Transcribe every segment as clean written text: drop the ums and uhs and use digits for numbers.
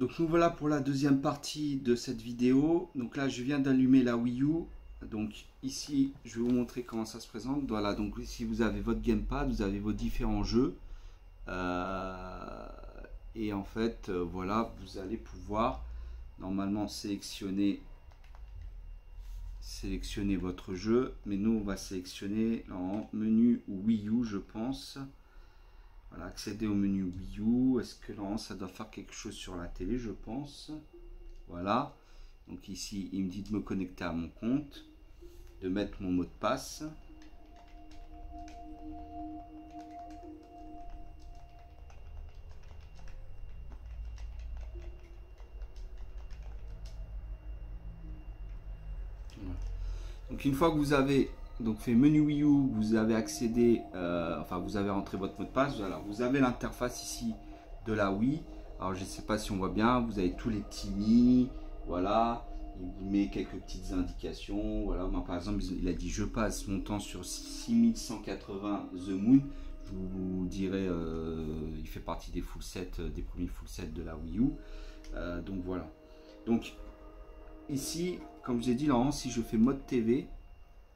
Donc nous voilà pour la deuxième partie de cette vidéo. Donc là je viens d'allumer la Wii U. Donc ici je vais vous montrer comment ça se présente. Voilà, donc ici vous avez votre gamepad, vous avez vos différents jeux. Et en fait voilà, vous allez pouvoir normalement sélectionner votre jeu. Mais nous on va sélectionner en menu Wii U je pense. Voilà, accéder au menu Wii U. Est-ce que là, ça doit faire quelque chose sur la télé, je pense. Voilà. Donc ici, il me dit de me connecter à mon compte, de mettre mon mot de passe. Voilà. Donc une fois que vous avez fait menu Wii U, vous avez accédé, enfin vous avez rentré votre mot de passe. Voilà, vous avez l'interface ici de la Wii. Alors je ne sais pas si on voit bien, vous avez tous les petits mi, voilà, il vous met quelques petites indications. Voilà, moi par exemple il a dit je passe mon temps sur 6180 The Moon. Je vous dirai, il fait partie des full sets, des premiers full sets de la Wii U. Donc voilà. Donc ici, comme je vous ai dit, normalement si je fais mode TV,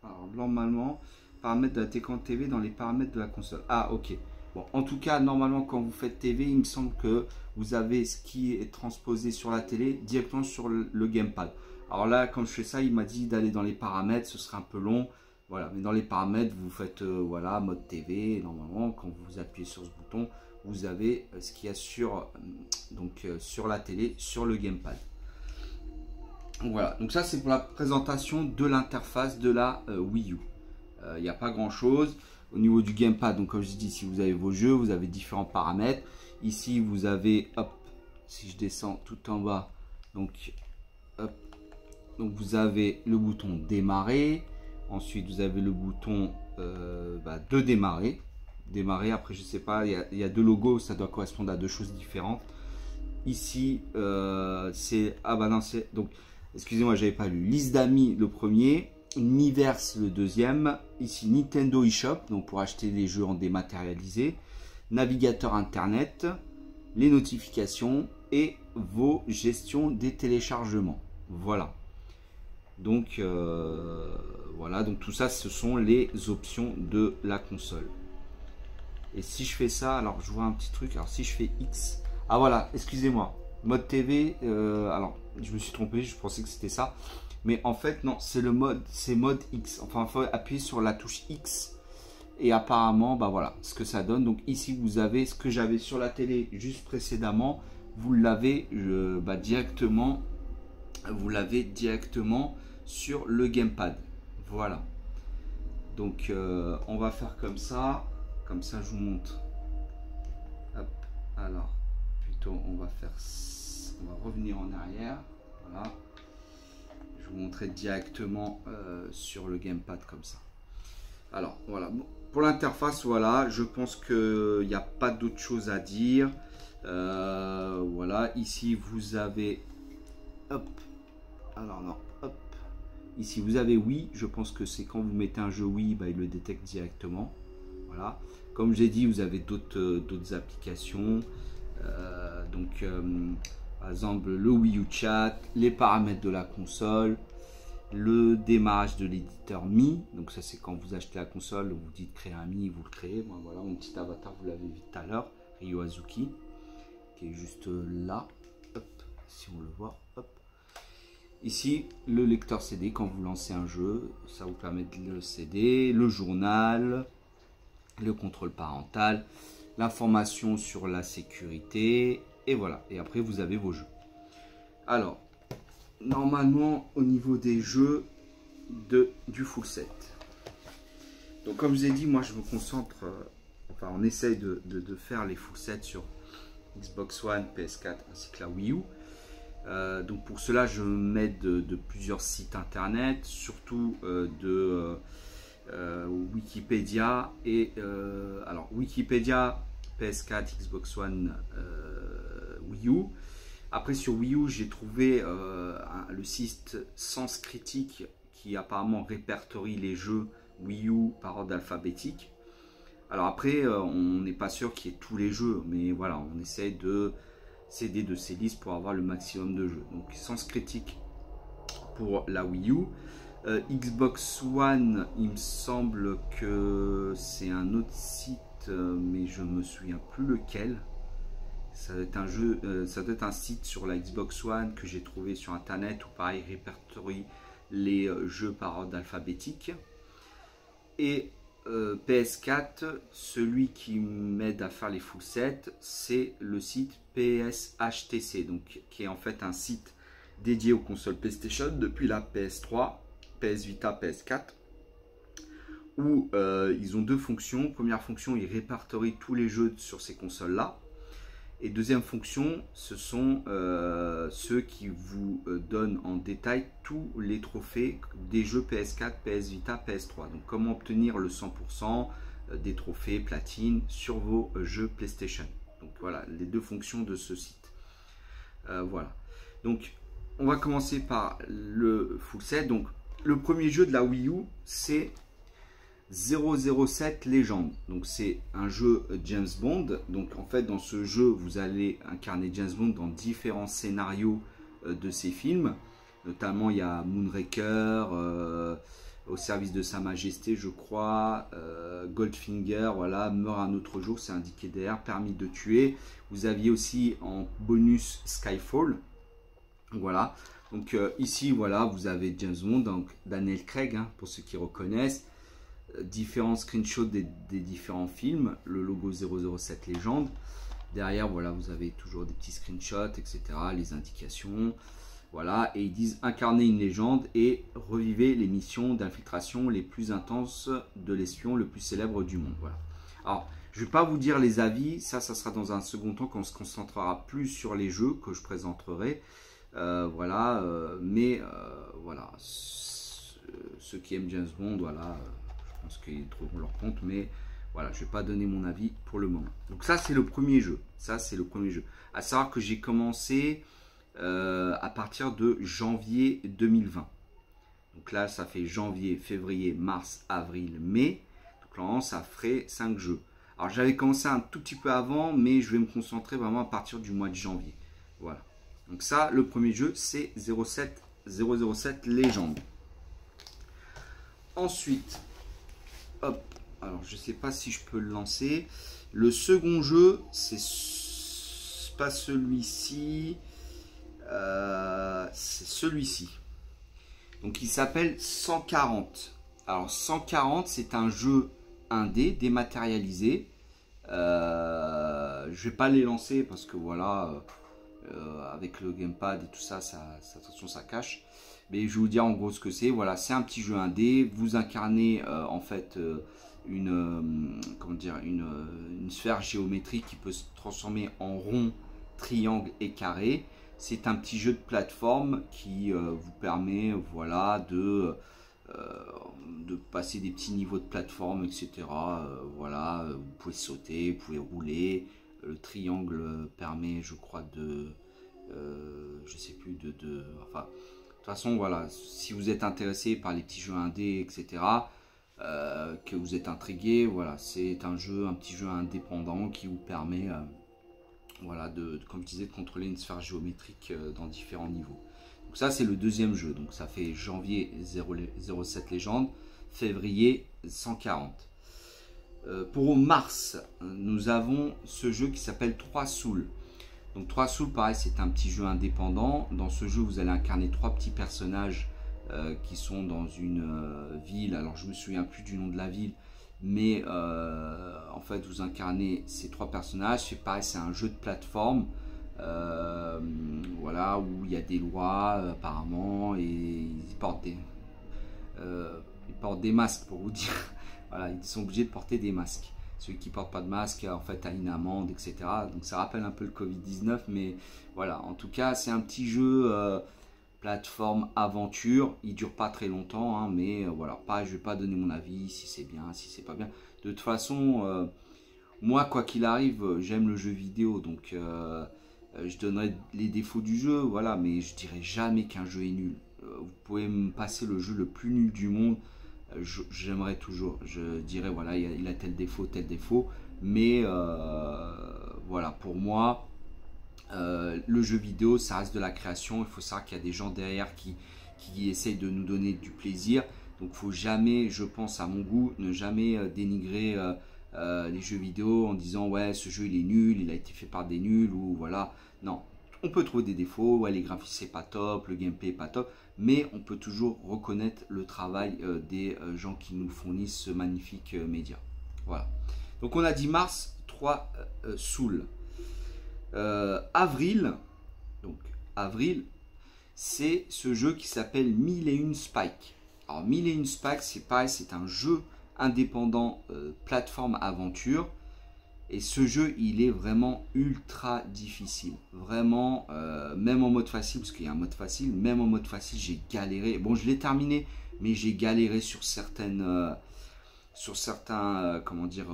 alors normalement, paramètres de la télécommande TV dans les paramètres de la console. Ah ok. Bon, en tout cas, normalement quand vous faites TV, il me semble que vous avez ce qui est transposé sur la télé directement sur le gamepad. Alors là, quand je fais ça, il m'a dit d'aller dans les paramètres, ce serait un peu long. Voilà, mais dans les paramètres, vous faites voilà, mode TV. Et normalement, quand vous appuyez sur ce bouton, vous avez ce qu'il y a sur, sur la télé, sur le gamepad. Voilà, donc ça c'est pour la présentation de l'interface de la Wii U. Il n'y a pas grand chose. Au niveau du gamepad, donc comme je dis, si vous avez vos jeux, vous avez différents paramètres. Ici vous avez, hop, si je descends tout en bas, donc, hop, donc vous avez le bouton démarrer. Ensuite vous avez le bouton de démarrer. Démarrer, après je sais pas, il y a deux logos, ça doit correspondre à deux choses différentes. Ici c'est, ah bah non, c'est donc, excusez-moi, j'avais pas lu. Liste d'amis le premier, Miiverse le deuxième. Ici Nintendo eShop, donc pour acheter des jeux en dématérialisé. Navigateur internet, les notifications et vos gestions des téléchargements. Voilà. Donc voilà, donc tout ça, ce sont les options de la console. Et si je fais ça, alors je vois un petit truc. Alors si je fais X, ah voilà, excusez-moi, mode TV. Alors je me suis trompé, je pensais que c'était ça, mais en fait non, c'est le mode, c'est mode X. Enfin, il faut appuyer sur la touche X et apparemment, bah voilà, ce que ça donne. Donc ici vous avez ce que j'avais sur la télé juste précédemment. Vous l'avez directement, sur le gamepad. Voilà. Donc on va faire comme ça. Comme ça, je vous montre. Hop. Alors, plutôt, on va revenir en arrière. Voilà. Je vais vous montrer directement sur le gamepad comme ça. Alors, voilà. Bon, pour l'interface, voilà. Je pense qu'il n'y a pas d'autre chose à dire. Voilà. Ici, vous avez. Hop. Alors, non. Hop. Ici, vous avez Wii. Je pense que c'est quand vous mettez un jeu Wii, bah, il le détecte directement. Voilà. Comme j'ai dit, vous avez d'autres applications. Par exemple, le Wii U Chat, les paramètres de la console, le démarrage de l'éditeur Mi. Donc ça, c'est quand vous achetez la console, vous dites créer un Mi, vous le créez. Moi, voilà, mon petit avatar, vous l'avez vu tout à l'heure, Ryo Azuki, qui est juste là. Hop, si on le voit. Hop. Ici, le lecteur CD, quand vous lancez un jeu, ça vous permet de le CD, le journal, le contrôle parental, l'information sur la sécurité, et voilà. Et après, vous avez vos jeux. Alors, normalement, au niveau des jeux du full set. Donc, comme je vous ai dit, moi, je me concentre, enfin, on essaye de faire les full sets sur Xbox One, PS4, ainsi que la Wii U. Donc, pour cela, je m'aide de plusieurs sites internet, surtout Wikipédia et alors Wikipédia, PS4, Xbox One, Wii U. Après sur Wii U, j'ai trouvé le site Sens Critique qui apparemment répertorie les jeux Wii U par ordre alphabétique. Alors après, on n'est pas sûr qu'il y ait tous les jeux, mais voilà, on essaie de CD de ces listes pour avoir le maximum de jeux. Donc sens critique pour la Wii U. Xbox One, il me semble que c'est un autre site, mais je me souviens plus lequel. Ça doit être un jeu, ça doit être un site sur la Xbox One que j'ai trouvé sur internet où pareil répertorie les jeux par ordre alphabétique. Et PS4, celui qui m'aide à faire les full sets, c'est le site PSHTC, donc qui est en fait un site dédié aux consoles PlayStation depuis la PS3, PS Vita, PS4, où ils ont deux fonctions. Première fonction, ils répertorient tous les jeux sur ces consoles-là. Et deuxième fonction, ce sont ceux qui vous donnent en détail tous les trophées des jeux PS4, PS Vita, PS3. Donc comment obtenir le 100% des trophées platine sur vos jeux PlayStation. Donc voilà les deux fonctions de ce site. Voilà. Donc on va commencer par le full set. Donc le premier jeu de la Wii U, c'est 007 Legend. Donc c'est un jeu James Bond. Donc en fait dans ce jeu vous allez incarner James Bond dans différents scénarios de ses films. Notamment il y a Moonraker, Au service de Sa Majesté je crois, Goldfinger, voilà, Meurt un autre jour, c'est indiqué derrière, Permis de tuer. Vous aviez aussi en bonus Skyfall. Voilà. Donc ici voilà vous avez James Bond, donc Daniel Craig hein, pour ceux qui reconnaissent. Différents screenshots des différents films, le logo 007 Légende. Derrière, voilà, vous avez toujours des petits screenshots, etc. Les indications. Voilà, et ils disent incarner une légende et revivez les missions d'infiltration les plus intenses de l'espion le plus célèbre du monde. Voilà. Alors, je ne vais pas vous dire les avis, ça sera dans un second temps quand on se concentrera plus sur les jeux que je présenterai. Voilà, mais voilà, ceux qui aiment James Bond, voilà. Je pense qu'ils trouveront leur compte, mais voilà, je ne vais pas donner mon avis pour le moment. Donc ça, c'est le premier jeu. Ça, c'est le premier jeu. À savoir que j'ai commencé à partir de janvier 2020. Donc là, ça fait janvier, février, mars, avril, mai. Donc là, ça ferait 5 jeux. Alors, j'avais commencé un tout petit peu avant, mais je vais me concentrer vraiment à partir du mois de janvier. Voilà. Donc ça, le premier jeu, c'est 007 Légende. Ensuite... hop, alors je sais pas si je peux le lancer. Le second jeu, c'est pas celui-ci, c'est celui-ci. Donc il s'appelle 140. Alors 140, c'est un jeu indé dématérialisé. Je vais pas les lancer parce que voilà, avec le gamepad et tout ça, attention, ça cache. Mais je vais vous dire en gros ce que c'est. Voilà, c'est un petit jeu indé. Vous incarnez en fait une sphère géométrique qui peut se transformer en rond, triangle et carré. C'est un petit jeu de plateforme qui vous permet voilà, de passer des petits niveaux de plateforme, etc. Voilà, vous pouvez sauter, vous pouvez rouler. Le triangle permet, je crois, je sais plus, enfin... De toute façon, voilà, si vous êtes intéressé par les petits jeux indés, etc., que vous êtes intrigué, voilà, c'est un petit jeu indépendant qui vous permet, voilà, comme je disais, de contrôler une sphère géométrique dans différents niveaux. Donc ça, c'est le deuxième jeu. Donc ça fait janvier 07 Légende, février 140. Pour mars, nous avons ce jeu qui s'appelle 3 Souls. Donc 3 Souls, pareil, c'est un petit jeu indépendant. Dans ce jeu, vous allez incarner 3 petits personnages qui sont dans une ville. Alors, je me souviens plus du nom de la ville, mais en fait, vous incarnez ces 3 personnages. C'est pareil, c'est un jeu de plateforme, voilà, où il y a des lois apparemment, et ils portent des masques pour vous dire. Voilà, ils sont obligés de porter des masques. Celui qui ne porte pas de masque, en fait, a une amende, etc. Donc ça rappelle un peu le Covid-19, mais voilà. En tout cas, c'est un petit jeu plateforme aventure. Il ne dure pas très longtemps, hein, mais voilà. Pareil, je ne vais pas donner mon avis, si c'est bien, si c'est pas bien. De toute façon, moi, quoi qu'il arrive, j'aime le jeu vidéo, donc je donnerai les défauts du jeu, voilà. Mais je dirais jamais qu'un jeu est nul. Vous pouvez me passer le jeu le plus nul du monde. J'aimerais toujours, je dirais voilà, il a tel défaut, mais voilà, pour moi Le jeu vidéo, ça reste de la création. Il faut savoir qu'il y a des gens derrière qui essayent de nous donner du plaisir. Donc, il ne faut jamais, je pense, à mon goût, ne jamais dénigrer les jeux vidéo en disant ouais, ce jeu il est nul, il a été fait par des nuls ou voilà. Non, on peut trouver des défauts. Ouais, les graphismes c'est pas top, le gameplay est pas top, mais on peut toujours reconnaître le travail des gens qui nous fournissent ce magnifique média. Voilà. Donc, on a dit mars, 3 Soul. Avril, donc avril, c'est ce jeu qui s'appelle 1001 Spike. Alors 1001 Spike, c'est pareil, c'est un jeu indépendant plateforme aventure. Et ce jeu, il est vraiment ultra difficile. Vraiment, même en mode facile, parce qu'il y a un mode facile, même en mode facile, j'ai galéré. Bon, je l'ai terminé, mais j'ai galéré sur certains, comment dire,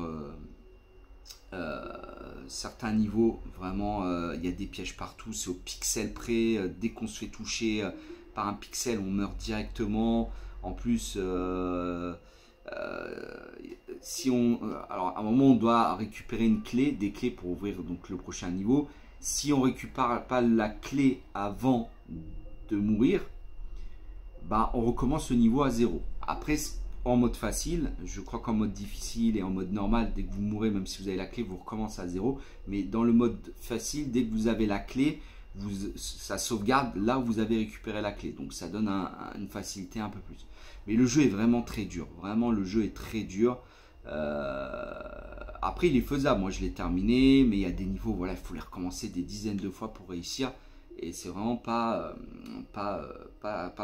certains niveaux. Vraiment, il y a des pièges partout, c'est au pixel près. Dès qu'on se fait toucher par un pixel, on meurt directement. En plus, si on, alors à un moment on doit récupérer une clé, des clés pour ouvrir donc le prochain niveau. Si on récupère pas la clé avant de mourir, bah on recommence le niveau à 0. Après en mode facile, je crois qu'en mode difficile et en mode normal, dès que vous mourrez, même si vous avez la clé, vous recommencez à 0. Mais dans le mode facile, dès que vous avez la clé, ça sauvegarde là où vous avez récupéré la clé. Donc ça donne une facilité un peu plus. Mais le jeu est vraiment très dur. Vraiment, le jeu est très dur. Après, il est faisable. Moi, je l'ai terminé. Mais il y a des niveaux, voilà, il faut les recommencer des dizaines de fois pour réussir. Et c'est vraiment pas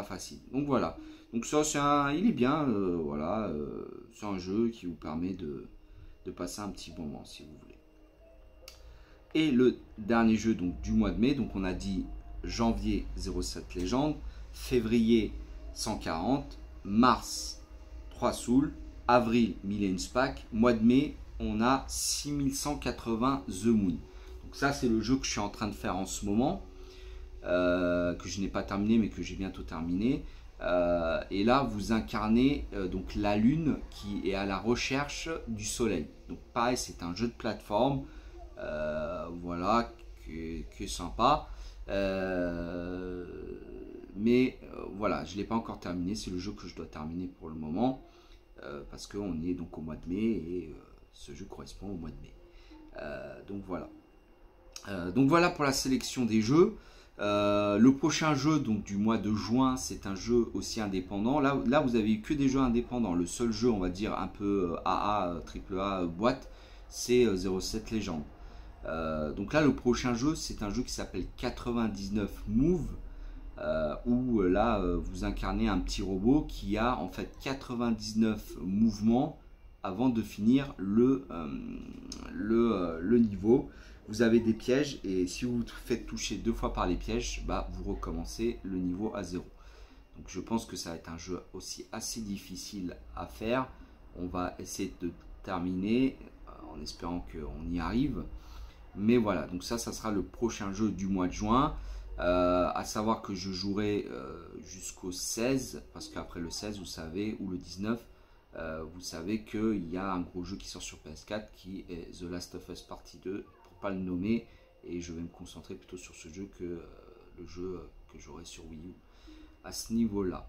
facile. Donc voilà. Donc ça, il est bien. Voilà. C'est un jeu qui vous permet de passer un petit moment, si vous voulez. Et le dernier jeu donc, du mois de mai. Donc on a dit janvier 07 Légende. Février 140. Mars 3 Soul, avril 1001 Spike, mois de mai on a 6180 The Moon. Donc ça c'est le jeu que je suis en train de faire en ce moment, que je n'ai pas terminé mais que j'ai bientôt terminé. Et là vous incarnez donc la lune qui est à la recherche du soleil. Donc pareil, c'est un jeu de plateforme, voilà, qui est sympa. Mais voilà, je ne l'ai pas encore terminé. C'est le jeu que je dois terminer pour le moment. Parce qu'on est donc au mois de mai. Et ce jeu correspond au mois de mai. Donc voilà pour la sélection des jeux. Le prochain jeu donc, du mois de juin, c'est un jeu aussi indépendant. Là, vous avez eu que des jeux indépendants. Le seul jeu, on va dire, un peu AA, AAA boîte, c'est 07 Légende. Donc là, le prochain jeu, c'est un jeu qui s'appelle 99 Move. Où là vous incarnez un petit robot qui a en fait 99 mouvements avant de finir le niveau. Vous avez des pièges et si vous vous faites toucher 2 fois par les pièges, bah, vous recommencez le niveau à 0. Donc je pense que ça va être un jeu aussi assez difficile à faire. On va essayer de terminer en espérant qu'on y arrive. Mais voilà, donc ça sera le prochain jeu du mois de juin. À savoir que je jouerai jusqu'au 16, parce qu'après le 16, vous savez, ou le 19, vous savez qu'il y a un gros jeu qui sort sur PS4 qui est The Last of Us Partie 2, pour pas le nommer, et je vais me concentrer plutôt sur ce jeu que le jeu que j'aurai sur Wii U à ce niveau-là.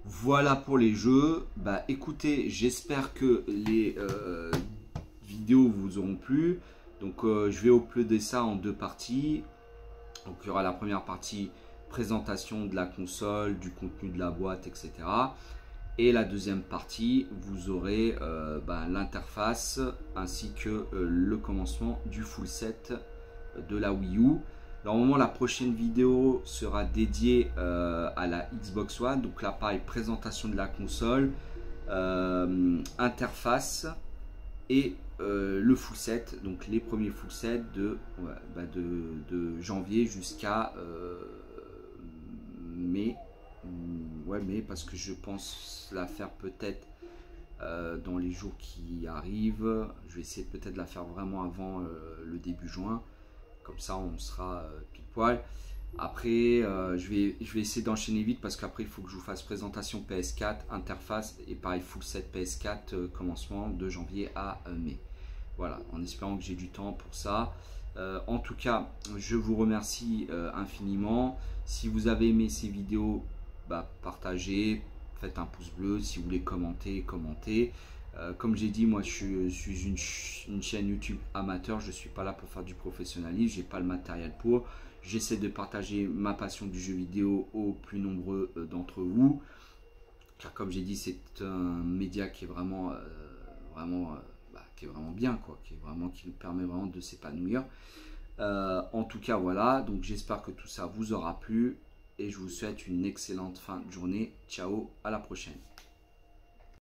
Voilà pour les jeux. Bah écoutez, j'espère que les vidéos vous auront plu. Donc je vais uploader ça en 2 parties. Donc il y aura la première partie présentation de la console, du contenu de la boîte, etc. Et la deuxième partie, vous aurez l'interface ainsi que le commencement du full set de la Wii U. Normalement, la prochaine vidéo sera dédiée à la Xbox One. Donc là, pareil, présentation de la console, interface et le full set, donc les premiers full sets de janvier jusqu'à mai. Ouais, mais parce que je pense la faire peut-être dans les jours qui arrivent. Je vais essayer peut-être de la faire vraiment avant le début juin. Comme ça, on sera pile poil. Après, je vais essayer d'enchaîner vite parce qu'après, il faut que je vous fasse présentation PS4, interface et pareil, full set PS4, commencement de janvier à mai. Voilà, en espérant que j'ai du temps pour ça. En tout cas, je vous remercie infiniment. Si vous avez aimé ces vidéos, partagez, faites un pouce bleu. Si vous voulez commenter, commentez. Comme j'ai dit, moi je suis une chaîne YouTube amateur. Je ne suis pas là pour faire du professionnalisme. Je n'ai pas le matériel pour. J'essaie de partager ma passion du jeu vidéo aux plus nombreux d'entre vous. Car comme j'ai dit, c'est un média qui est vraiment, qui est vraiment bien, quoi, qui nous permet vraiment de s'épanouir. En tout cas, voilà. Donc j'espère que tout ça vous aura plu et je vous souhaite une excellente fin de journée. Ciao, à la prochaine.